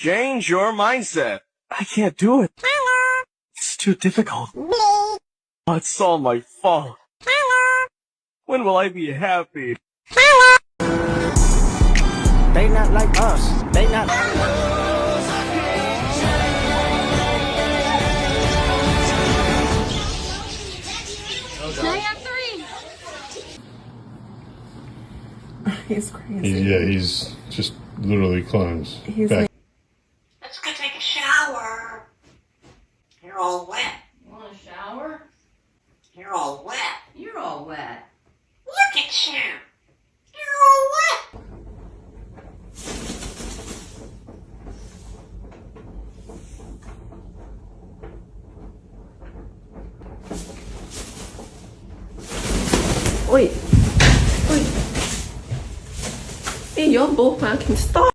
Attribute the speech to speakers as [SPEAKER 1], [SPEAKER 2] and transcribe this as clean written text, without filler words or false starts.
[SPEAKER 1] Change your mindset. I can't do it. It's too difficult. It's all my fault. When will I be happy?
[SPEAKER 2] They not like us. They not.
[SPEAKER 3] Now you have 3.
[SPEAKER 4] He's crazy.
[SPEAKER 5] He's just literally clones.
[SPEAKER 4] He's
[SPEAKER 5] Back.
[SPEAKER 4] like,
[SPEAKER 6] Let's go take a shower. You're all wet.
[SPEAKER 3] You want a shower?
[SPEAKER 6] You're all wet.
[SPEAKER 3] You're all wet.
[SPEAKER 6] Look at you. You're all wet.
[SPEAKER 4] wait. Hey, y'all both fucking stop.